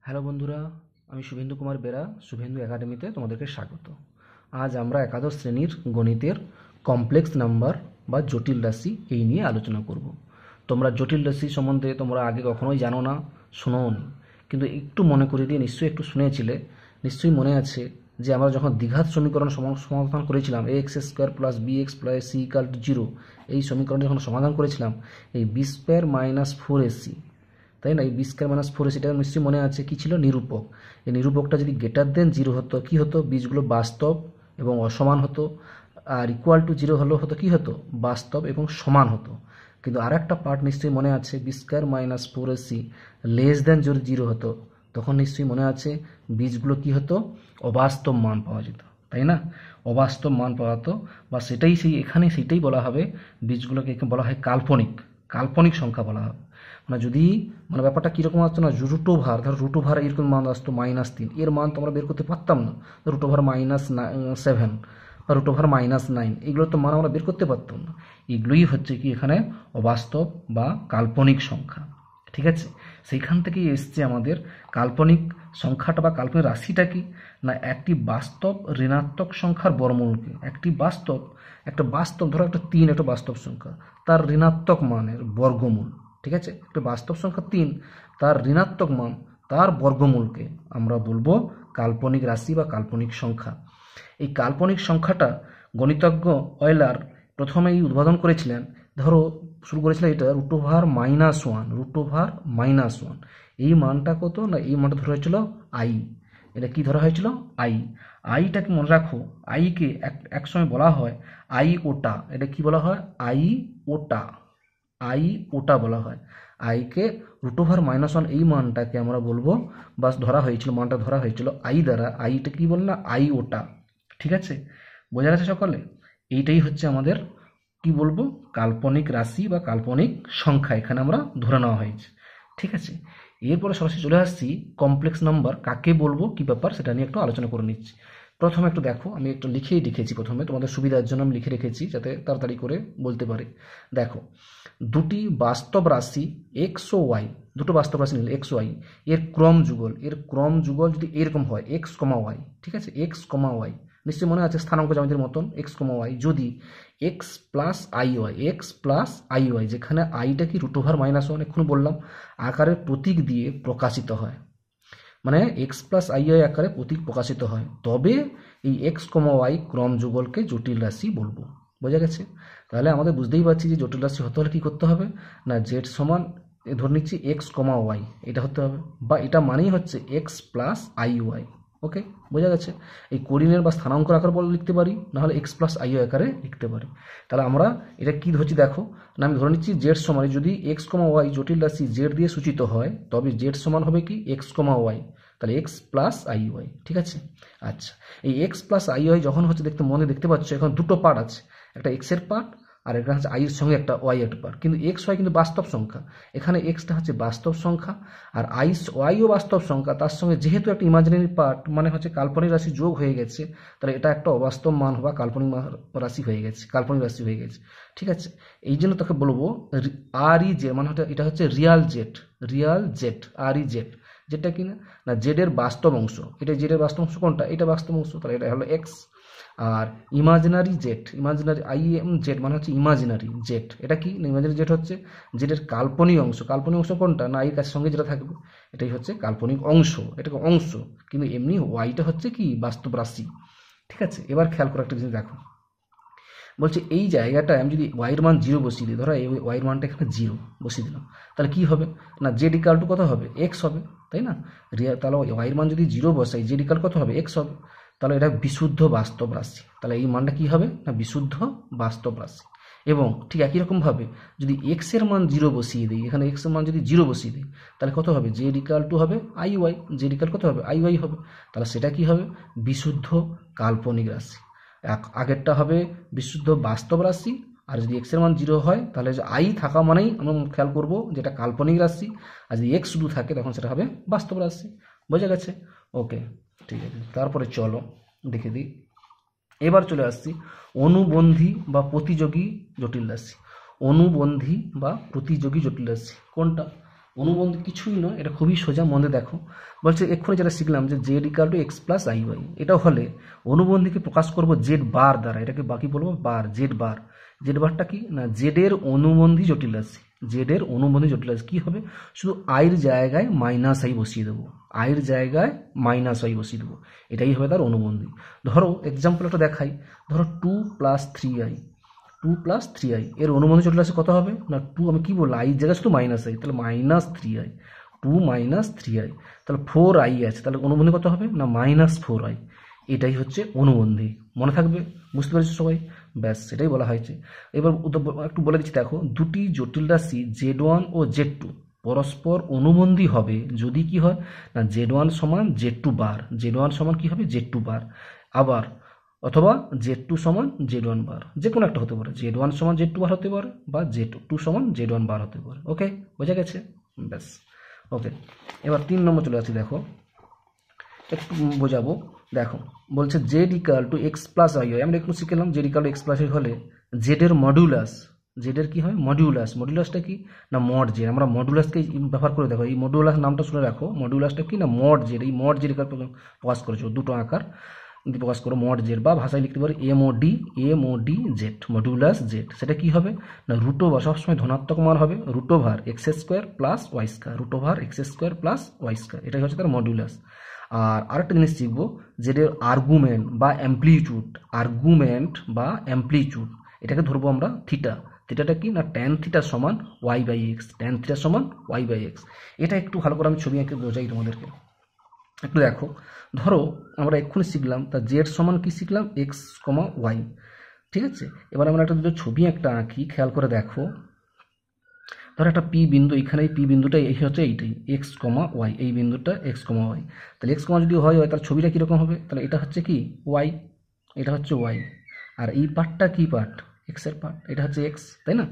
Hello বন্ধুরা, আমি শুভেন্দু কুমার বেরা, শুভেন্দু একাডেমিতে তোমাদেরকে স্বাগত। আজ আমরা একাদশ শ্রেণীর গণিতের কমপ্লেক্স নাম্বার বা জটিল রাশি এই নিয়ে আলোচনা করব। তোমরা জটিল রাশি সম্বন্ধে তোমরা আগে কখনোই জানো না, শোনোওনি, কিন্তু একটু মনে করে দিয়ে নিশ্চয়ই একটু শুনেছিলে। নিশ্চয়ই মনে আছে যে আমরা যখন দ্বিঘাত সমীকরণ সমাধান করেছিলাম, a² + bx + c = 0, এই সমীকরণ যখন সমাধান করেছিলাম, এই b² - 4ac, তাই না, এই b² - 4ac, এটা নিশ্চয়ই মনে আছে কি ছিল, নিরূপক। এই নিরূপকটা যদি >0 হতো কি হতো, বীজগুলো বাস্তব এবং অসমান হতো, আর =0 হতো কি হতো, বাস্তব এবং সমান হতো। কিন্তু আর একটা পার্ট নিশ্চয়ই মনে আছে, b² - 4ac যদি 0 হতো, তখন নিশ্চয়ই মনে আছে বীজগুলো কি হতো, অবাস্তব মান পাওয়া যেত, তাই না, অবাস্তব মান পাওয়া যেত। বা সেটাই এখানে সেটাই বলা হবে, বীজগুলোকে বলা হয় কাল্পনিক কাল্পনিক সংখ্যা বলা হবে। যদি ব্যাপারটা কীরকম আসতো না, রুট ওভার, ধরো রুট ওভার এরকম মান আসতো -3, এর মান তো আমরা বের করতে পারতাম না। রুট ওভার -7 বা রুট ওভার -9, এগুলোর তো মান আমরা বের করতে পারতাম না। এগুলোই হচ্ছে কি এখানে অবাস্তব বা কাল্পনিক সংখ্যা, ঠিক আছে। সেইখান থেকেই এসছে আমাদের কাল্পনিক সংখ্যাটা বা কাল্পনিক রাশিটা কি না, একটি বাস্তব ঋণাত্মক সংখ্যার বর্গমূলকে, একটা বাস্তব ধরো একটা 3 একটা বাস্তব সংখ্যা, তার ঋণাত্মক মানের বর্গমূল, ঠিক আছে, একটা বাস্তব সংখ্যা 3, তার ঋণাত্মক মান, তার বর্গমূলকে আমরা বলবো কাল্পনিক রাশি বা কাল্পনিক সংখ্যা। এই কাল্পনিক সংখ্যাটা গণিতজ্ঞ অয়লার প্রথমেই উদ্বোধন করেছিলেন। ধরো শুরু করেছিলেন এটা √1, এই মানটা কত না, এই মানটা ধরা হয়েছিল আই। এটা কি ধরা হয়েছিল, আই। আইটাকে মনে রাখো, আইকে এক সময় বলা হয় আই ওটা। এটা কি বলা হয়, আই ওটা, আই ওটা বলা হয়। আইকে √1 এই মানটাকে আমরা বলবো, বাস ধরা হয়েছিল, মানটা ধরা হয়েছিল আই দ্বারা। আইটা কি বল না, আই ওটা, ঠিক আছে, বোঝা গেছে সকলে। এইটাই হচ্ছে আমাদের কি বলবো, কাল্পনিক রাশি বা কাল্পনিক সংখ্যা এখানে আমরা ধরে নেওয়া হয়েছে, ঠিক আছে। এরপরে সরাসরি চলে আসছি কমপ্লেক্স নাম্বার কাকে বলবো, কি ব্যাপার সেটা নিয়ে একটু আলোচনা করে নিচ্ছি। প্রথমে একটু দেখো, আমি একটু লিখেই রেখেছি, প্রথমে তোমাদের সুবিধার জন্য আমি লিখে রেখেছি যাতে তাড়াতাড়ি করে বলতে পারে। দেখো, দুটি বাস্তব রাশি এক্স ও ওয়াই, দুটো বাস্তব রাশি নিলে এক্স ওয়াই, এর ক্রম যুগল যদি এরকম হয় এক্স কমা ওয়াই, ঠিক আছে, এক্স কমা ওয়াই, নিশ্চয়ই মনে আছে স্থানাঙ্ক জ্যামিতির মতন, এক্স কমা ওয়াই, যদি এক্স প্লাস আই ওয়াই, যেখানে আইটা কি √1 এক্ষুনি বললাম আকারের প্রতীক দিয়ে প্রকাশিত হয়, মানে এক্স প্লাস আই ওয়াই আকারে প্রতীক প্রকাশিত হয়, তবে এই এক্স কমা ওয়াই ক্রম যুগলকে জটিল রাশি বলবো। বোঝা গেছে? তাহলে আমাদের বুঝতেই পারছি যে জটিল রাশি হতে হলে কি করতে হবে না, জেড সমান ধরে নিচ্ছি এক্স কমা ওয়াই, এটা হতে হবে, বা এটা মানেই হচ্ছে এক্স প্লাস আই ওয়াই। ওকে, বোঝা গেছে। এই কোঅর্ডিনেট বা স্থানাঙ্ক আকার বলে লিখতে পারি, নাহলে এক্স প্লাস আই ওয়াই আকারে লিখতে পারি। তাহলে আমরা এটা কি ধরছি দেখো না, আমি ধরে নিচ্ছি জেড সমান, যদি এক্স কমা ওয়াই জটিল রাশি জেড দিয়ে সূচিত হয়, তবে জেড সমান হবে কি এক্স কমা ওয়াই, তাহলে এক্স প্লাস আই ওয়াই, ঠিক আছে। আচ্ছা, এই এক্স প্লাস আই ওয়াই যখন হচ্ছে মনে দেখতে পাচ্ছ এখন দুটো পার্ট আছে, একটা এক্স এর পার্ট আর একটা হচ্ছে আই এর সঙ্গে একটা ওয়াই এর পার্ট, কিন্তু এক্স ওয়াই কিন্তু বাস্তব সংখ্যা, এখানে এক্সটা হচ্ছে বাস্তব সংখ্যা আর ওয়াইও বাস্তব সংখ্যা, তার সঙ্গে যেহেতু একটা ইমাজিনারি পার্ট মানে হচ্ছে কাল্পনিক রাশি যোগ হয়ে গেছে, তাহলে এটা একটা অবাস্তব মান বা কাল্পনিক রাশি হয়ে গেছে, কাল্পনিক রাশি হয়ে গেছে, ঠিক আছে। এই জন্য তোকে বলবো আর ই জেড, মানে এটা হচ্ছে রিয়াল জেড, আর ই জেড, যেটা কি না জেড এর বাস্তব অংশ, এটা জেড এর বাস্তব অংশ কোনটা, এটা বাস্তব অংশ, তাহলে এটা হলো এক্স। আর ইমাজিনারি আই এম জেড মানে হচ্ছে ইমাজিনারি জেড, এটা কি না, ইমাজিনারি জেড হচ্ছে জেড এর কাল্পনিক অংশ কোনটা না, আই এর সঙ্গে যেটা থাকবে এটাই হচ্ছে কাল্পনিক অংশ, এটাকে অংশ, কিন্তু এমনি ওয়াইটা হচ্ছে কি বাস্তব রাশি, ঠিক আছে। এবার খেয়াল করে একটা জিনিস দেখো, বলছে এই জায়গাটায় আমি যদি ওয়াইয়ের মান 0 বসিয়ে দিই, ধরো এই ওয়াইয়ের মানটা এখানে 0 বসিয়ে দিলাম, তাহলে কি হবে না, জেড ইকাল টু কত হবে, এক্স হবে, তাই না। তাহলে ওয়াইয়ের মান যদি 0 বসাই, জেড ইকাল কত হবে, এক্স হবে, তাহলে এটা বিশুদ্ধ বাস্তব রাশি, তাহলে এই মানটা কি হবে না, বিশুদ্ধ বাস্তব রাশি। এবং ঠিক একই রকমভাবে যদি এক্স এর মান 0 বসিয়ে দিই, এখানে এক্স এর মান যদি 0 বসিয়ে দিই, তাহলে কত হবে, জেড ইকাল টু হবে আই ওয়াই, জেড ইকাল কত হবে, আই ওয়াই হবে, তাহলে সেটা কি হবে, বিশুদ্ধ কাল্পনিক রাশি। আগেরটা হবে বিশুদ্ধ বাস্তব রাশি, আর যদি এক্স এর মান 0 হয় তাহলে আই থাকা মানেই আমরা খেয়াল করব যেটা কাল্পনিক রাশি, আর যদি এক্স শুধু থাকে তখন সেটা হবে বাস্তব রাশি। বোঝা গেছে? ওকে, ঠিক আছে। তারপরে চলো দেখে দিই, এবার চলে আসছি অনুবন্ধী বা প্রতিযোগী জটিল রাশি। অনুবন্ধী বা প্রতিযোগী জটিল রাশি কোনটা অনুবন্ধী কিছুই নয়, এটা খুবই সোজা, মনে দেখো। বলছে এক্ষুনি যেটা শিখলাম যে Z equal to x plus I y, এটা হলে অনুবন্ধীকে প্রকাশ করব জেড বার দ্বারা, এটাকে বাকি বলবো বার, জেড বার। জেড বারটা কি না, জেড এর অনুবন্ধী জটিল রাশি, জেড এর অনুবন্ধী জটিল রাশি কি হবে, শুধু আইর জায়গায় মাইনাস আই বসিয়ে দেবো, আইর জায়গায় মাইনাস আই বসিয়ে দেবো, এটাই হবে তার অনুবন্ধী। ধরো এক্সাম্পল একটা দেখাই, ধরো 2 প্লাস 3i, 2 প্লাস 3i এর অনুবন্ধী জটিল রাশি কত হবে না, 2 আমি কি বললাম আই জায়গায় শুধু মাইনাস আই, তাহলে মাইনাস 3i, 2 মাইনাস 3i, তাহলে 4i আছে, তাহলে অনুবন্ধী কত হবে না মাইনাস 4i। এটাই হচ্ছে অনুবন্ধী, মনে থাকবে, বুঝতে পেরেছো সবাই? ব্যাস সেটাই বলা হয়েছে। এবার একটু বলে দিচ্ছি, দেখো দুটি জটিল রাশি Z1 ও Z2 পরস্পর অনুবন্ধী হবে যদি কি হয় না Z1 সমান Z2 বার, Z1 সমান কি হবে Z2 বার, আবার অথবা Z2 সমান Z1 বার, যে কোনো একটা হতে পারে, Z1 সমান Z2 বার হতে পারে বা Z2 সমান Z1 বার হতে পারে। ওকে, বোঝা গেছে? ব্যাস ওকে। এবার 3 নম্বর চলে আসছি, দেখো একটু বোঝাবো। দেখো বলছে Z equal to x plus I হয়, আমরা একটু শিখলাম Z equal to x plus I হলে জেড এর মডুলাস, জেড এর কি হয় মডুলাস, মডুলাসটা কি না মড জেড, আমরা মডুলাসকে ব্যবহার করে দেখো, এই মডুলাস নামটা শুনে রাখো, মডুলাসটা কি না মড জেড, এই মড জেড প্রকাশ করেছো দুটো আকার প্রকাশ করো, মড জেড, বা ভাষায় লিখতে পারি এমওডি জেড, মডুলাস জেড, সেটা কি হবে না রুট ওভার, সবসময় ধনাত্মক মান হবে, root over x square plus Y square, root over x square plus Y square, এটাই হচ্ছে তার মডুলাস। আর আরেকটা জিনিস শিখবো যেটা আর্গুমেন্ট বা অ্যাম্পলিটিউড, আর্গুমেন্ট বা অ্যাম্পলিটিউড, এটাকে ধরবো আমরা থিটা, থিটাটা কি না ট্যান থিটা সমান y by x, tan theta সমান ওয়াই বাই এক্স। এটা একটু ভালো করে আমি ছবি এঁকে বোঝাই তোমাদেরকে, একটু দেখো। ধরো আমরা এক্ষুনি শিখলাম তা জেড সমান কি শিখলাম এক্স কমা ওয়াই, ঠিক আছে। এবার আমরা একটা দুটো ছবি একটা আঁকি, খেয়াল করে দেখো। ধরো একটা পি বিন্দু, এখানে এই পি বিন্দুটা এই হচ্ছে এইটাই এক্স কমা ওয়াই, এই বিন্দুটা এক্স কমা ওয়াই, তাহলে এক্স কমা যদি হয় তাহলে ছবিটা কীরকম হবে, তাহলে এটা হচ্ছে কি ওয়াই, এটা হচ্ছে ওয়াই, আর এই পার্টটা কি পার্ট এক্সের পার্ট, এটা হচ্ছে এক্স, তাই না।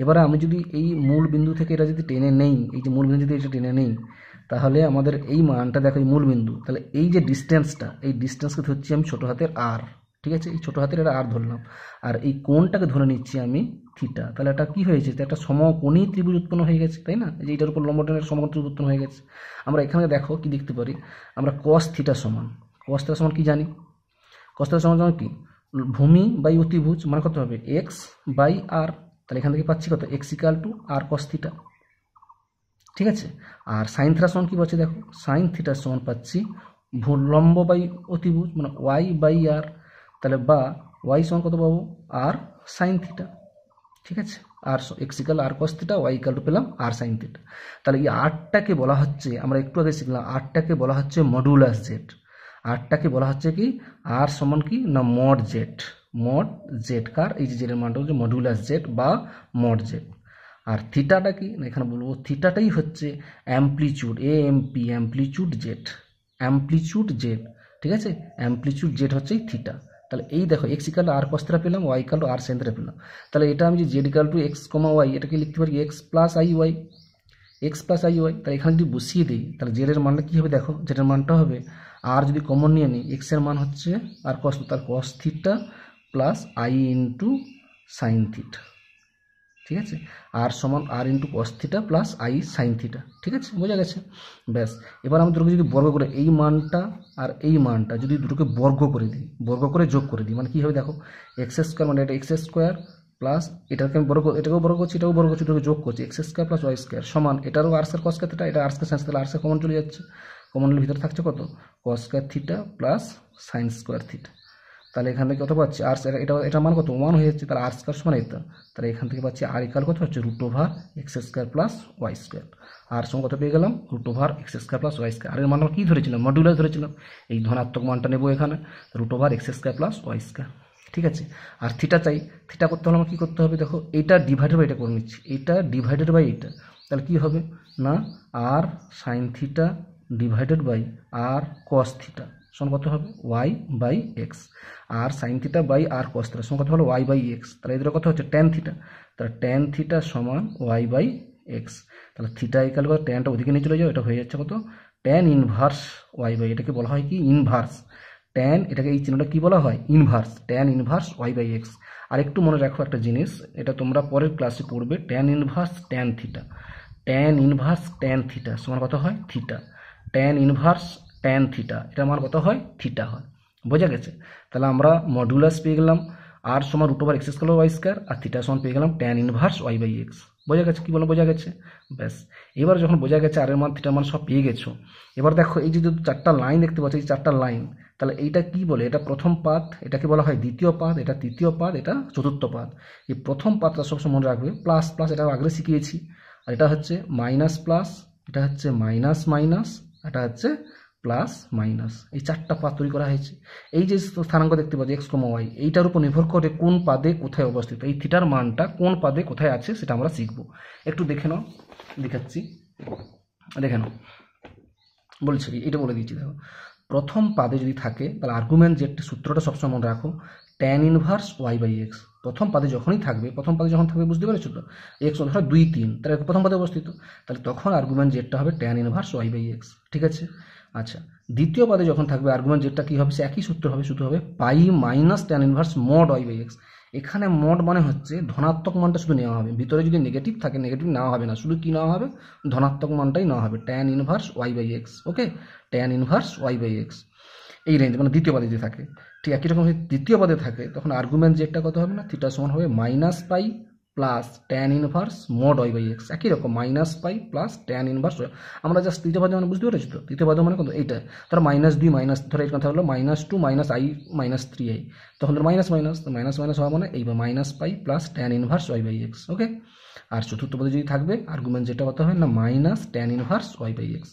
এবারে আমি যদি এই মূল বিন্দু থেকে এটা যদি টেনে নেই, এই যে মূল বিন্দু যদি এটা টেনে নেই, তাহলে আমাদের এই মানটা দেখো এই মূল বিন্দু, তাহলে এই যে ডিস্টেন্সটা, এই ডিস্টেন্সকে ধরছি আমি ছোটো হাতের আর, ঠিক আছে, এই ছোটো হাতের এটা আর ধরলাম, আর এই কোণটাকে ধরে নিচ্ছি আমি থিটা, তাহলে এটা কি হয়েছে, একটা সমকোণী ত্রিভুজ উৎপন্ন হয়ে গেছে, তাই না, যে এইটার উপর লম্ব টেনের সমকোণ ত্রিভুজ উৎপন্ন হয়ে গেছে। আমরা এখানে দেখো কি দেখতে পারি, আমরা কস থিটা সমান, কস থিটা সমান কি জানি, কস থিটা সমান কি ভূমি বাই অতিভুজ, মানে কত হবে এক্স বাই আর, তাহলে এখান থেকে পাচ্ছি কত x equal to R cos theta, ঠিক আছে। আর সাইন থিটা সমান কি পাচ্ছি দেখো, সাইন থিটা সমান পাচ্ছি লম্ব বাই অতিভুজ মানে ওয়াই বাই আর, তাহলে বা ওয়াই সমান কত পাবো আর সাইন থিটা, ঠিক আছে। আর X equal R cos theta, Y equal to পেলাম আর সাইন থিটা। তাহলে এই আরটাকে বলা হচ্ছে, আমরা একটু আগে শিখলাম আরটাকে বলা হচ্ছে মডুলাস জেড, আরটাকে বলা হচ্ছে কি আর সমান কি না মড জেড, মড জেড কার এই যে জেডের মানটা হচ্ছে মডুলাস জেড বা মড জেড। আর থিটাটা কি না এখানে বলবো থিটাটাই হচ্ছে amplitude, AMP amplitude Z, amplitude Z, ঠিক আছে, অ্যাম্পলিটিউড জেড হচ্ছে এই থিটা। তাহলে এই দেখো X equal to R cos theta পেলাম, Y equal to R sine theta পেলাম, তাহলে এটা আমি যে Z equal to X comma Y এটাকে লিখতে পারি X plus I Y, X plus I Y. তাহলে এখানে যদি বসিয়ে দিই তাহলে জেডের মানটা কী হবে দেখো, জেডের মানটা হবে আর যদি কমন নিয়ে নিই এক্সের মান হচ্ছে আর কস, তার cos theta plus I into sine theta, ঠিক আছে, আর সমান R into cos theta plus I sine theta, ঠিক আছে, বোঝা গেছে। ব্যাস এবার আমি দুটোকে যদি বর্গ করে এই মানটা আর এই মানটা যদি দুটোকে বর্গ করে দিই, বর্গ করে যোগ করে দিই, মানে কী হবে দেখো এক্স স্কোয়ার মানে এটা এক্স স্কোয়ার প্লাস এটাকে আমি বর্গ, এটাকেও বর্গ করছি, এটাও বর্গ করছি, এটাকে যোগ করছি x square plus Y square সমান এটারও r square cos square theta, এটা আর স্কোয়ার সাইন, তাহলে আর স্কোয়ার কমন চলে যাচ্ছে, কমনের ভিতরে থাকছে কত কস square theta plus sine square theta. তাহলে এখান থেকে কত পাচ্ছি আর এটা এটা মান কত ওয়ান হয়ে যাচ্ছে, তাহলে আর স্কোয়ার সমান এটা, তাহলে এখান থেকে পাচ্ছি আর ইকাল কত হচ্ছে root over x square plus Y square, R সমান কত পেয়ে গেলাম root over x square plus Y square. আর এর মান আমরা কী ধরেছিলাম মডুলাস ধরেছিলাম, এই ধনাত্মক মানটা নেবো এখানে root over x square plus Y square, ঠিক আছে। আর থিটা চাই, থিটা করতে হলে আমার কী করতে হবে দেখো, এটা ডিভাইডেড বাই এটা করে নিচ্ছি, এটা ডিভাইডেড বাই এটা, তাহলে কী হবে না R sine theta divided by R cos theta সমান কত হবে Y by X, R sine theta by R cos theta সমান কত হলো ওয়াই বাই এক্স, তাহলে এদের কত হচ্ছে ট্যান থিটা, তাহলে ট্যান থিটা সমান ওয়াই বাই এক্স, তাহলে থিটা ইকাল করে ট্যানটা ওদিকে নিয়ে চলে যাও, এটা হয়ে যাচ্ছে কত ট্যান ইনভার্স ওয়াই বাই, এটাকে বলা হয় কি ইনভার্স ট্যান, এটাকে এই চিহ্নটা কী বলা হয় inverse, tan inverse Y by X. আর একটু মনে রাখো একটা জিনিস, এটা তোমরা পরের ক্লাসে পড়বে, tan inverse tan theta, tan inverse tan theta সমান কত হয় theta, tan inverse tan theta এটার মান কত হয় থিটা হয়। বোঝা গেছে? তাহলে আমরা মডুলাস পেয়ে গেলাম আর সমান √x² y স্কয়ার আর থিটা সমান পেয়ে গেলাম ট্যান ইনভার্স y/x। বোঝা গেছে? কি বলো বোঝা গেছে? ব্যাস, এবার যখন বোঝা গেছে আর এর মান থিটার মান সব পেয়ে গেছো, এবার দেখো এই যে চারটা লাইন দেখতে পাচ্ছ, এই চারটা লাইন, তাহলে এইটা কি বলে? এটা প্রথম পাদ, এটাকে বলা হয় দ্বিতীয় পাদ, এটা তৃতীয় পাদ, এটা চতুর্থ পাদ। এই প্রথম পাদটা সবসময় মনে রাখবে প্লাস প্লাস, এটা আগে শিখিয়েছি। আর এটা হচ্ছে মাইনাস প্লাস, এটা হচ্ছে মাইনাস মাইনাস, এটা হচ্ছে প্লাস মাইনাস। এই চারটা পাদ তৈরি করা হয়েছে। এই যে স্থানাঙ্ক দেখতে পাচ্ছি x, y, এইটার উপর নির্ভর করে কোন পাদে কোথায় অবস্থিত, এই থিটার মানটা কোন পাদে কোথায় আছে সেটা আমরা শিখবো। একটু দেখে নাও, দেখাচ্ছি, দেখে নাও। বলছি এটা বলে দিচ্ছি, দেখো প্রথম পাদে যদি থাকে তাহলে আর্গুমেন্ট জেডটি সূত্রটা সবসময় মনে রাখো ট্যান ইনভার্স y/x। প্রথম পাদে যখনই থাকবে, প্রথম পাদে যখন থাকবে বুঝতে পেরেছো তো, x ধরো 2, 3, তাহলে প্রথম পাদে অবস্থিত, তাহলে তখন আর্গুমেন্ট জেডটা হবে ট্যান ইনভার্স y/x। ঠিক আছে? আচ্ছা, দ্বিতীয় পাদে যখন থাকবে আর্গুমেন্ট জেডটা কি হবে? সে একই সূত্র হবে, শুধু হবে pi minus tan inverse mod y/x। এখানে মড মানে হচ্ছে ধনাত্মক মানটা শুধু নেওয়া হবে, ভিতরে যদি নেগেটিভ থাকে নেগেটিভ নেওয়া হবে না, শুধু কি নেওয়া হবে? ধনাত্মক মানটাই নেওয়া হবে, ট্যান ইনভার্স y/x। ওকে, ট্যান ইনভার্স y/x এই রেঞ্জ, মানে দ্বিতীয় পদে যদি থাকে। ঠিক একই রকম তৃতীয় পদে থাকে তখন আর্গুমেন্ট জেডটা কত হবে না, থিটা সমান হবে মাইনাস পাই plus tan inverse mod y/x। একই রকম মাইনাস পাই প্লাস ট্যান ইনভার্স। আমরা জাস্ট তৃতীয় পদে মানে বুঝতে পেরেছি তো, তৃতীয় পদে মানে কত? এইটা ধরো -2 মাইনাস, ধরো এই কথা হলো -2 মাইনাস i মাইনাস 3i, তখন ধরো মাইনাস মাইনাস, তো মাইনাস মাইনাস হওয়া মানে এইবার মাইনাস পাই প্লাস ট্যান ইনভার্স y/x। ওকে, আর চতুর্থ পদে যদি থাকবে আর্গুমেন্ট যেটা কত হবে না, minus tan inverse y/x,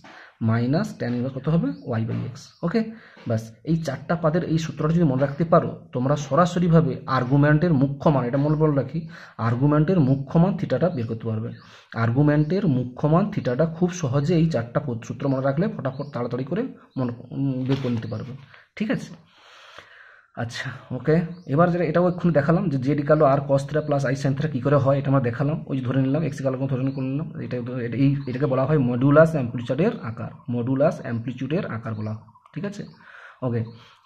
minus tan inverse কত হবে y/x। ওকে, বাস এই চারটা পাদের এই সূত্রটা যদি মনে রাখতে পারো তোমরা সরাসরিভাবে আর্গুমেন্টের মুখ্য মান, এটা মনে বলে রাখি, আর্গুমেন্টের মুখ্য মান থিটাটা বের করতে পারবে। আর্গুমেন্টের মুখ্য মান থিটাটা খুব সহজে এই চারটা সূত্র মনে রাখলে ফটাফট তাড়াতাড়ি করে বের করে নিতে পারবে। ঠিক আছে? আচ্ছা, ওকে, এবার যেটা এটাও এক্ষুনি দেখালাম যে Z equal R cos theta plus I sine theta কী করে হয়, এটা আমরা দেখালাম। ওই যে ধরে নিলাম এক্স ইকাল ধরে নিলাম, এটাকে বলা হয় মডুলাস অ্যাম্প্লিটিউডের আকার, মডুলাস অ্যাম্প্লিটিউডের আকার বলা হয়। ঠিক আছে? ওকে,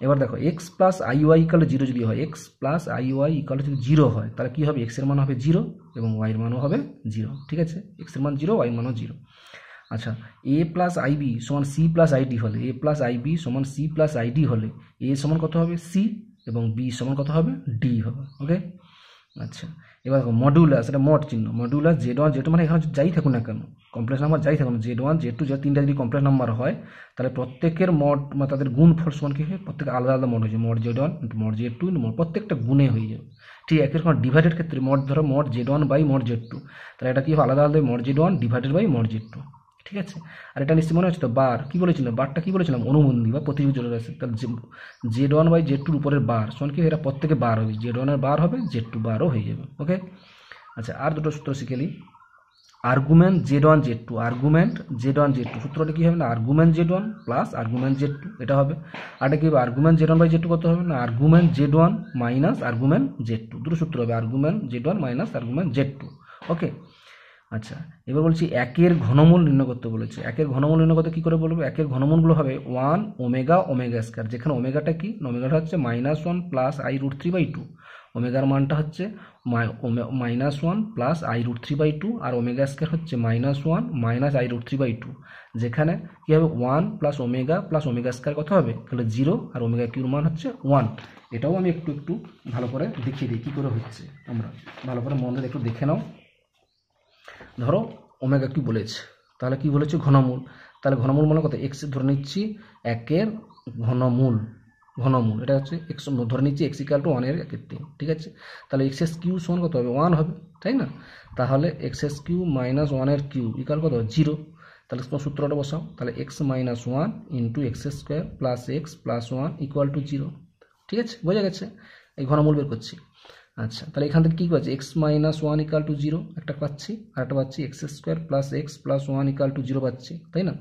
এবার দেখো x plus I y equal 0 যদি হয়, x plus I y equal যদি 0 হয় তাহলে কী হবে? এক্সের মান হবে 0 এবং ওয়াইয়ের মানও হবে 0। ঠিক আছে? এক্সের মান 0, ওয়াইয়ের মানও 0। আচ্ছা, এ প্লাস আইবি সমান সি প্লাস আইডি হলে, এ প্লাস আইবি সমান সি প্লাস আইডি হলে এ সমান কত হবে? সি, এবং বি সমান কত হবে? ডি হবে। ওকে, আচ্ছা, এবার মডুলাস, এটা মড চিহ্ন, মডুলাস Z1 Z2 মানে এখানে যাই থাকুন না কেন, কমপ্লেক্স নাম্বার যাই থাকুন, Z1 Z2 যে তিনটা যদি কমপ্লেক্স নাম্বার হয় তাহলে প্রত্যেকের মড মানে তাদের গুণ ফল সমান কি হয়? প্রত্যেক আলাদা আলাদা মড হয়ে যায়, মড Z1 মড Z2 প্রত্যেকটা গুণে হয়ে যাবে। ঠিক একই রকম ডিভাইডেড ক্ষেত্রে মড ধরো mod Z1 by mod Z2, তাহলে এটা কি হবে? আলাদা আলাদা mod Z1 divided by mod Z2। ঠিক আছে? আর এটা নিশ্চয়ই মনে হচ্ছে তো, বার কি বলেছিলাম? বারটা কি বলেছিলাম? অনুবন্ধী বা প্রতিযোগী চলে আসে, তাহলে Z1 বাই Z2 উপরের বার সমান কি? এরা প্রত্যেকে বার হবে, Z1 এর বার হবে, Z2 বারও হয়ে যাবে। ওকে, আচ্ছা, আর দুটো সূত্র শিখে নিই। Argument Z1 Z2, argument Z1 Z2 সূত্রটা কি হবে না, argument Z1 plus argument Z2 এটা হবে। আর এটা কি হবে? আর্গুমেন্ট Z1 বাই Z2 কত হবে না, argument Z1 minus argument Z2, দুটো সূত্র হবে, argument Z1 minus argument Z2। ওকে, আচ্ছা, এবার বলছি একের ঘনমূল নির্ণয় করতে বলেছে। একের ঘনমূল নির্ণয় করতে কী করে বলবো? একের ঘনমূলগুলো হবে 1 ওমেগা ওমেগা স্কয়ার, যেখানে ওমেগাটা কি? ওমেগাটা হচ্ছে -1 প্লাস i√3/2, ওমেগার মানটা হচ্ছে -1 প্লাস i√3/2, আর ওমেগা স্কয়ার হচ্ছে -1 মাইনাস i√3/2, যেখানে কী হবে? 1 প্লাস ওমেগা স্কয়ার কত হবে? তাহলে 0, আর ওমেগা কিউর মান হচ্ছে 1। এটাও আমি একটু একটু ভালো করে দেখিয়ে দিই কী করে হচ্ছে, আমরা ভালো করে মন দিয়ে একটু দেখে নাও। ধরো ওমেগা কি বলেছে, তাহলে কি বলেছে? ঘনমূল। তাহলে ঘনমূল মানে কত? এক্স ধরে নিচ্ছি একের ঘনমূল, ঘনমূল এটা হচ্ছে এক্স ধরে নিচ্ছি এক্স ইকাল টু 1 এর 1/3। ঠিক আছে? তাহলে এক্স কিউ সমান কত হবে? 1 হবে, তাই না? তাহলে এক্স কিউ মাইনাস 1 এর কিউ ইকাল কত? 0। তাহলে তোমার সূত্রটা বসাও, তাহলে x minus 1 into x square plus x plus 1 equal to 0। ঠিক আছে? বোঝা গেছে? এই ঘনমূল বের করছি। আচ্ছা, তাহলে এখান থেকে কী পাচ্ছি? এক্স মাইনাস 1 ইকাল টু 0 একটা পাচ্ছি, আর একটা পাচ্ছি x square plus x plus 1 equal to 0 পাচ্ছি, তাই না?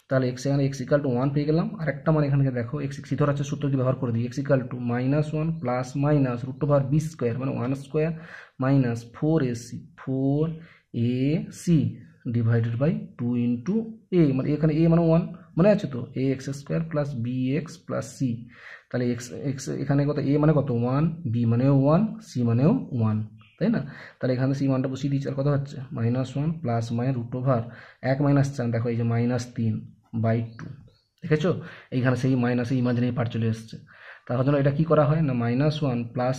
তাহলে এখানে এক্স ইকাল টু 1 পেয়ে গেলাম। আর একটা মানে এখানে দেখো এক্স ধর আছে, সূত্রটি ব্যবহার করে দিই, x equal to -1 plus minus √b square মানে 1 square minus 4ac divided by 2 into a, মানে এখানে এ মানে 1 মনে আছে তো, a x square plus b x plus c. তাহলে এক্স এখানে কত? এ মানে কত? 1, বি মানেও 1, সি মানেও 1। তাই না? তাহলে এখানে সেই মানটা বসিয়ে দিচ্ছি, আর কত হচ্ছে -1 প্লাস রুট ওভার 1 - 4, দেখো এই যে -3/2, দেখেছো? এইখানে সেই মাইনাস ইমাজিনারি পার্ট চলে এসছে। তার জন্য এটা কি করা হয় না, -1 প্লাস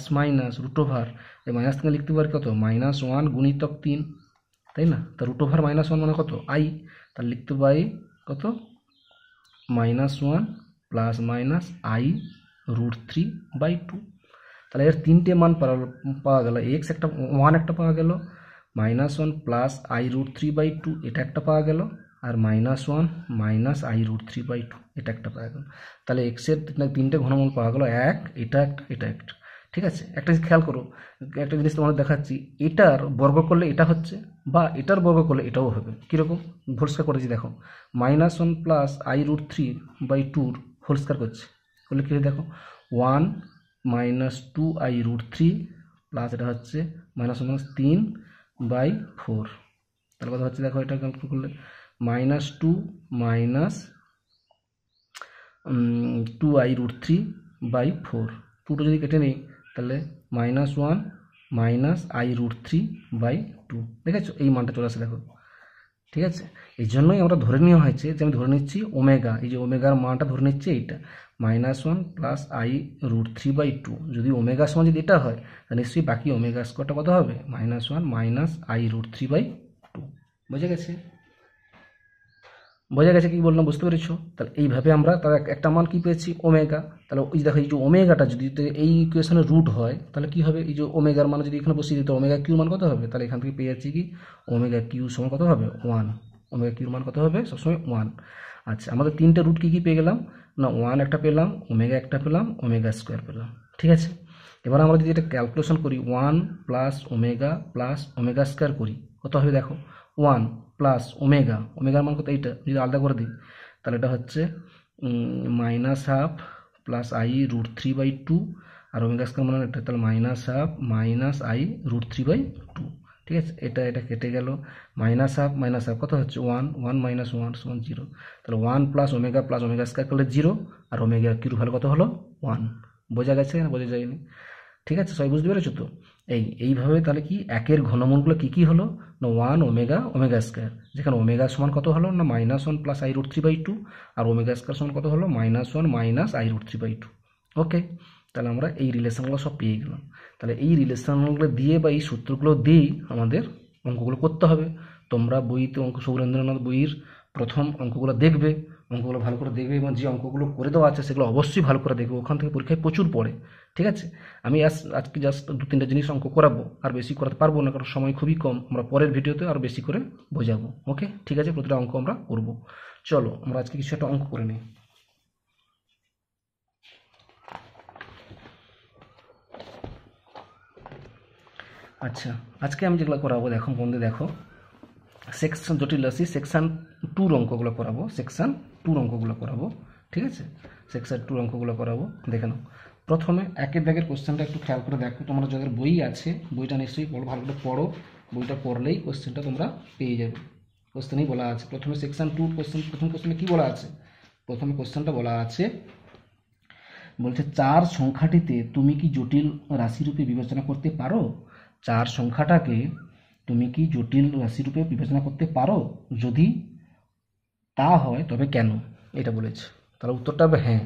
রুট ওভার, এই মাইনাস থেকে লিখতে পারি কত -1 গুণিতক 3, তাই না? তা রুট ওভার -1 মানে কত i, তাহলে লিখতে পারি কত -1 প্লাস i√3/2। তাহলে এর তিনটে মান পাওয়া গেল, এক্স একটা 1 একটা পাওয়া গেল, -1 প্লাস i√3/2 এটা একটা পাওয়া গেল, আর -1 মাইনাস i√3/2 এটা একটা পাওয়া গেল। তাহলে এক্সের তিনটে ঘনমূল পাওয়া গেল, এক, এটা একটা, এটা একটা। ঠিক আছে, একটা জিনিস খেয়াল করো, একটা জিনিস তোমাদের দেখাচ্ছি, এটার বর্গ করলে এটা হচ্ছে, বা এটার বর্গ করলে এটাও হবে। কীরকম হোল স্কয়ার করেছি দেখো, -1 প্লাস i√3/2 হোল স্কয়ার করছে, করলে কী হয় দেখো 1 - 2i√3 প্লাস এটা হচ্ছে -3/4, তাহলে কথা হচ্ছে দেখো, এটা ক্যালকুলেট করলে -2 - 2i√3/4, 2টা যদি কেটে নিই তাহলে -1 - i√3/2, দেখেছো এই মানটা চলে আসে দেখো। ঠিক আছে, এই জন্যই আমরা ধরে নেওয়া হয়েছে যে আমি ধরে নিচ্ছি ওমেগা, এই যে ওমেগার মানটা ধরে নিচ্ছি এইটা -1 প্লাস i√3/2, যদি ওমেগা সমান যদি এটা হয় তাহলে নিশ্চয়ই বাকি ওমেগা স্কোয়ারটা কত হবে -1 মাইনাস i√3/2। বুঝে গেছে? বোঝা গেছে কি বললাম, বুঝতে পেরেছো? তাহলে এইভাবে আমরা তার একটা মান কি পেয়েছি ওমেগা। তাহলে ওই দেখো এই যে ওমেগাটা যদি এই ইকুয়েশনের রুট হয় তাহলে কি হবে, এই যে ওমেগার মান যদি এখানে বসিয়ে দিতে ওমেগা কিউ মান কত হবে, তাহলে এখান থেকে পেয়ে যাচ্ছি কি ওমেগা কিউ সমান কত হবে 1, ওমেগা কিউর মান কত হবে সবসময় 1। আচ্ছা, আমাদের তিনটে রুট কি কি পেয়ে গেলাম না, 1 একটা পেলাম, ওমেগা একটা পেলাম, ওমেগা স্কোয়ার পেলাম। ঠিক আছে, এবার আমরা যদি এটা ক্যালকুলেশন করি 1 প্লাস ওমেগা স্কোয়ার করি কত হবে দেখো, 1 প্লাস ওমেগার মান কত, এইটা যদি আলাদা করে দিই তাহলে এটা হচ্ছে -1/2 প্লাস i√3/2, আর ওমেগা স্কোয়ার মানে এটা, তাহলে -1/2 মাইনাস i√3/2। ঠিক আছে, এটা কেটে গেল, -1/2 কত হচ্ছে 1, 1 - 1 = 0, তাহলে 1 প্লাস ওমেগা স্কোয়ার করলে 0, আর ওমেগা কিউর ভ্যালু কত হলো 1। বোঝা গেছে না বোঝা যায়নি? ঠিক আছে, সবাই বুঝতে পেরেছো তো? এইভাবে তাহলে কি একের ঘনমূলগুলো কি হলো না 1 ওমেগা স্কোয়ার, যেখানে ওমেগা সমান কত হলো না -1 প্লাস i√3/2, আর ওমেগা স্কোয়ার সমান কত হলো -1 মাইনাস i√3/2। ওকে, তাহলে আমরা এই রিলেশনগুলো সব পেয়ে গেলাম। তাহলে এই রিলেশনগুলো দিয়ে বা এই সূত্রগুলো দিয়েই আমাদের অঙ্কগুলো করতে হবে। তোমরা বইতে সৌরেন্দ্রনাথ বইয়ের প্রথম অঙ্কগুলো দেখবে, অঙ্কগুলো ভালো করে দেখবে, এবং যে অঙ্কগুলো করে দেওয়া আছে সেগুলো অবশ্যই ভালো করে দেখবে, ওখান থেকে পরীক্ষায় প্রচুর পড়ে। ঠিক আছে, আমি আজকে জাস্ট 2-3টা জিনিস অঙ্ক করাবো, আর বেশি করাতে পারবো না কারণ সময় খুবই কম। আমরা পরের ভিডিওতে আরও বেশি করে বোঝাবো। ওকে, ঠিক আছে, প্রতিটা অঙ্ক আমরা করবো। চলো আমরা আজকে কিছু একটা অঙ্ক করে নিই। আচ্ছা, আজকে আমি যেগুলো করাবো দেখো বন্ধু, দেখো সেকশন জটিল রাশি সেকশন 2 অঙ্কগুলো করাবো, ঠিক আছে, সেকশন 2 অঙ্কগুলো করাবো। দেখে নাও, প্রথমে একের দাগের কোশ্চেনটা একটু খেয়াল করে দেখো, তোমরা যাদের বই আছে বইটা নিশ্চয়ই ভালো করে পড়ো, বইটা পড়লেই কোশ্চেনটা তোমরা পেয়ে যাবে। কোশ্চেনেই বলা আছে প্রথমে সেকশন 2 কোশ্চেন, প্রথম কোশ্চেনে কি বলা আছে, প্রথমে কোশ্চেনটা বলা আছে, বলছে 4 সংখ্যাটিতে তুমি কি জটিল রাশিরূপে বিবেচনা করতে পারো, 4 সংখ্যাটাকে তুমি কি জটিল রাশিরূপে বিবেচনা করতে পারো, যদি তা হয় তবে কেন, এটা বলেছে। তাহলে উত্তরটা হবে হ্যাঁ,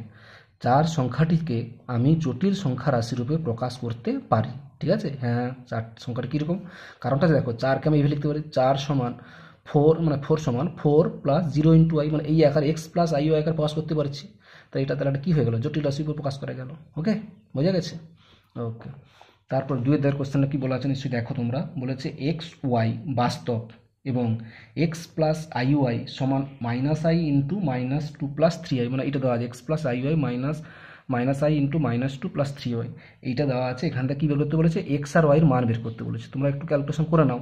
4 সংখ্যাটিকে আমি জটিল সংখ্যা রাশিরূপে প্রকাশ করতে পারি। ঠিক আছে, হ্যাঁ 4 সংখ্যাটা কীরকম, কারণটা দেখো, 4কে আমি এইভাবে লিখতে পারি, 4 সমান 4, মানে 4 সমান 4 প্লাস 0 ইন্টু i, মানে এই আকার এক্স প্লাস আই ও আকার প্রকাশ করতে পারছি। তাই এটা তাহলে কী হয়ে গেল, জটিল রাশির উপর প্রকাশ করা গেল। ওকে, বোঝা গেছে? ওকে, তারপর 2 কোশ্চেনটা কি বলা আছে নিশ্চয়ই দেখো তোমরা, বলেছে এক্স ওয়াই বাস্তব এবং এক্স প্লাস আই ওয়াই সমান -i ইন্টু -2 প্লাস 3i, মানে এটা দেওয়া আছে x plus I y -i into -2 plus 3y, এইটা দেওয়া আছে। এখানটা কী বের করতে বলেছে, এক্স আর ওয়াইয়ের মান বের করতে বলেছে। তোমরা একটু ক্যালকুলেশন করে নাও,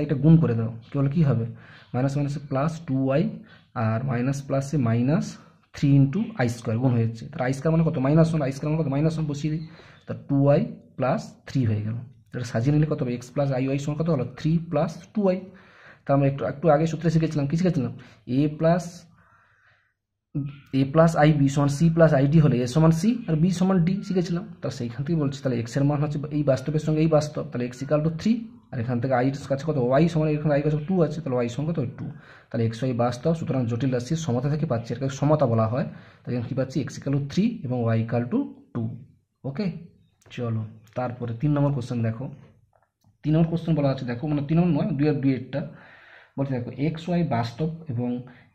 -iটা গুণ করে দাও, কেবল কী হবে মাইনাসে প্লাস 2y, আর মাইনাস প্লাসে -3 ইন্টু আই স্কোয়ার গুণ হয়েছে, তার আই স্কোয়ার মানে কত -1, আই স্কোয়ার মানে কত -1 বসিয়ে দিই, তা 2y প্লাস 3 হয়ে গেল। এটা সাজিয়ে নিলে কত হবে, এক্স প্লাস আই ওয়াই সমান কত হলো 3 প্লাস 2y। তা আমরা একটু আগে সূত্রে শিখেছিলাম, কি শিখেছিলাম, a plus a plus i b সমান সি প্লাস আই ডি হলে এ সমান সি আর বি সমান ডি শিখেছিলাম। তাহলে সেইখান থেকে বলছি তাহলে এক্স এর মান হচ্ছে এই বাস্তবের সঙ্গে এই বাস্তব, তাহলে এক্স ইকাল টু 3, আর এখান থেকে আই কাছে কত ওয়াই সমান, এখানে আই কাছে 2 আছে, তাহলে ওয়াই সমান কত 2, তাহলে এক্স ওয়াই বাস্তব। সুতরাং জটিল রাশির সমতা থেকে পাচ্ছি, এটাকে সমতা বলা হয়। তাই এখানে কী পাচ্ছি, এক্স ইকাল টু 3 এবং ওয়াই ইকাল টু 2। ওকে, চলো তারপরে 3 নম্বর কোশ্চেন দেখো। 3 নম্বর কোশ্চেন বলা আছে, দেখো মানে 3 নম্বর নয়, 2 আর 2 বলছে দেখো এক্স ওয়াই বাস্তব এবং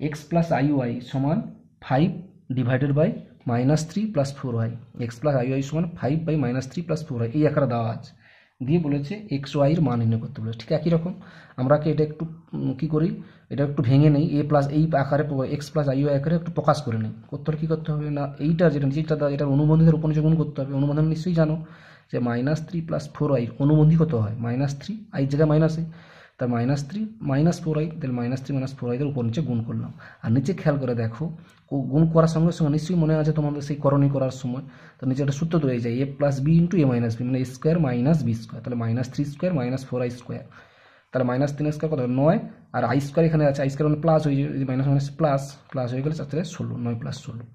এক্স প্লাস আই ওয়াই সমান 5 divided by -3 plus 4y, x plus I y সমান 5 বাই -3 প্লাস 4y, এই আকারে দেওয়া আছে। দিয়ে বলেছে এক্স ওয়াইয়ের মান নির্ণয় করতে বলেছে। ঠিক একই রকম আমরা কি এটা একটু কী করি, এটা একটু ভেঙে নেই, এ প্লাস এই আকারে এক্স প্লাস আই ওয়াই আকারে একটু প্রকাশ করে নেই। করতে হলে কী করতে হবে না, এইটা যেটা নিচেটা দেওয়া এটার অনুবন্ধীদের উপর নিচে গুণ করতে হবে। অনুবন্ধন নিশ্চয়ই জানো যে -3 প্লাস 4y অনুবন্ধী কত হয়, -3, আই জায়গায় মাইনাস এ, তার -3 -4y, তাহলে -3 -4y উপর নিচে গুণ করলাম। আর নিচে খেয়াল করে দেখো গুণ করার সঙ্গে সঙ্গে নিশ্চয়ই মনে আছে তোমাদের সেই করণী করার সময়, তো নিচে একটা সূত্র তৈরি যায় এ প্লাস বি ইন্টু এ মাইনাস বি, মানে এ স্কোয়ার মাইনাস বি স্কোয়ার, তাহলে -3 স্কোয়ার -4y স্কোয়ার, তাহলে -3 স্কোয়ার কত 9, আর আই স্কোয়ার এখানে আছে, আই স্কোয়ার মানে প্লাস হয়ে যাবে, মাইনাস মাইনাস প্লাস প্লাস হয়ে গেলে 4 16, 9 প্লাস 16,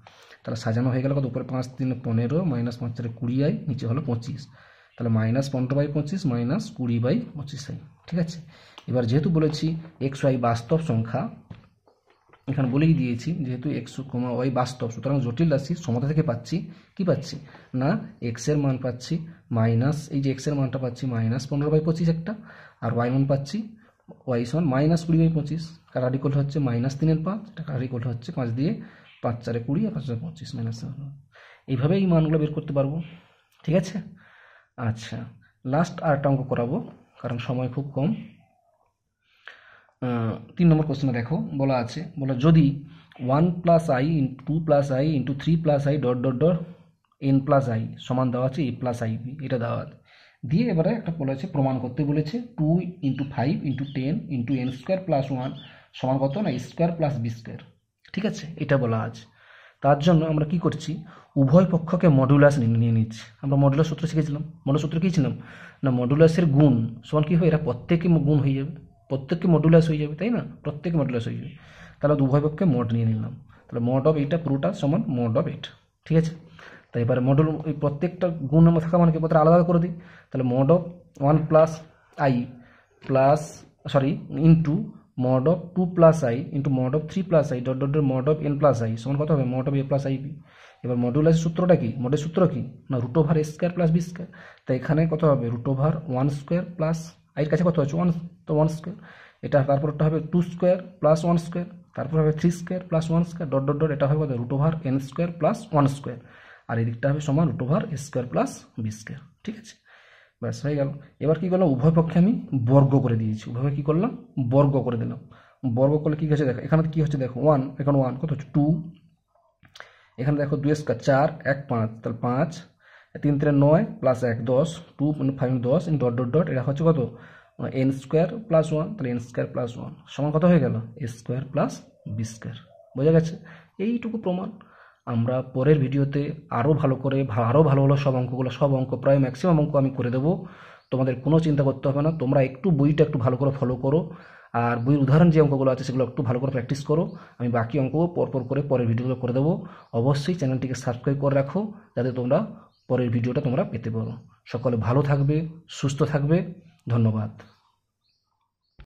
তাহলে সাজানো হয়ে গেল কত, উপরে 5 3 15 -5 4 20i, নিচে হলো 25, তাহলে -15/25 -20/25i। ঠিক আছে, এবার যেহেতু বলেছি এক্স ওয়াই বাস্তব সংখ্যা, এখানে বলেই দিয়েছি যেহেতু এক্স ওয়াই বাস্তব, সুতরাং জটিল রাশির সমতা থেকে পাচ্ছি কি পাচ্ছি না, এক্স এর মান পাচ্ছি মাইনাস, এই যে এক্স এর মানটা পাচ্ছি -15/25 একটা, আর ওয়াই মান পাচ্ছি ওয়াই সমান -20/25, কাটার ইকুয়াল হচ্ছে -3/5, এটা কাটার ইকুয়াল হচ্ছে 5 দিয়ে 5 4 20 আর 5 4 25 -7, এইভাবে এই মানগুলো বের করতে পারবো। ঠিক আছে, আচ্ছা লাস্ট আরেকটা অঙ্ক করাবো কারণ সময় খুব কম। 3 নম্বর কোশ্চেনে দেখো বলা আছে, যদি 1 plus I 2 plus I 3 plus i dot dot dot N plus i সমান দেওয়া আছে এ প্লাস আই বি, এটা দেওয়া আছে। দিয়ে এবারে একটা বলেছে প্রমাণ করতে বলেছে 2 × 5 × 10 × এন স্কোয়ার প্লাস 1 সমান কত না এ স্কোয়ার প্লাস বি স্কোয়ার। ঠিক আছে, এটা বলা আছে। তার জন্য আমরা কি করছি, উভয় পক্ষকে মডুলাস নিয়ে নিচ্ছি। আমরা মডুলাস সূত্র শিখেছিলাম, মডুলাস সূত্র কী ছিলাম না, মডুলাসের গুণ সমান কী হবে, এরা প্রত্যেকে গুণ হয়ে যাবে, প্রত্যেককে মডুলাস হয়ে যাবে, তাই না, প্রত্যেকে মডুলাস হয়ে যাবে। তাহলে উভয় পক্ষে মড নিয়ে নিলাম, তাহলে মড অফ এইটা পুরোটা সমান মড অফ এইটা। ঠিক আছে, তাই এবারে মডুল এই প্রত্যেকটা গুণ আমরা থাকা মানে কি আলাদা করে দিই, তাহলে mod of 1 plus i plus into mod of 2 plus I into mod of 3 plus i dot dot mod of n plus i সমান কত হবে, mod of a plus i b. এবার মডুলাসের সূত্রটা কি, মডের সূত্র কি না root over a square plus b square, তাই এখানে কত হবে রুট ওভার 1 স্কোয়ার প্লাস আইয়ের কাছে কত আছে 1, তো 1 স্কোয়ার, এটা তারপরটা হবে 2 স্কোয়ার প্লাস 1 স্কোয়ার, তারপর হবে 3 square plus 1 square dot dot dot, এটা হবে কত root over n square plus 1 square, আর এই দিকটা হবে সমান root over a square plus b square. ঠিক আছে, ব্যাস হয়ে গেল। এবার কি করলাম, উভয় পক্ষে আমি বর্গ করে দিয়েছি, উভয় কি করলাম বর্গ করে দিলাম। বর্গ করলে কি হচ্ছে দেখো, এখানে কি হচ্ছে দেখো 1, এখানে 1 কত হচ্ছে 2, এখানে দেখো 2 স্কোয়ার 4 1 5, তাহলে 5 3 3 9 প্লাস 1 10, 2 5 10 ডট ডট ডট, এটা হচ্ছে কত এন স্কোয়ার প্লাস 1, তাহলে এন স্কোয়ার প্লাস 1 সমান কত হয়ে গেল এ স্কোয়ার প্লাস বি স্কোয়ার। বোঝা গেছে, এইটুকু প্রমাণ। আমরা পরের ভিডিওতে আরও ভালো করে আরও ভালো ভালো সব অঙ্ক প্রায় ম্যাক্সিমাম অঙ্ক আমি করে দেবো, তোমাদের কোনো চিন্তা করতে হবে না। তোমরা একটু বইটা একটু ভালো করে ফলো করো, আর বইয়ের উদাহরণ যে অঙ্কগুলো আছে সেগুলো একটু ভালো করে প্র্যাকটিস করো। আমি বাকি অঙ্কও পরপর করে পরের ভিডিওগুলো করে দেবো। অবশ্যই চ্যানেলটিকে সাবস্ক্রাইব করে রাখো যাতে তোমরা পরের ভিডিওটা তোমরা পেতে পারো। সকলে ভালো থাকবে, সুস্থ থাকবে, ধন্যবাদ।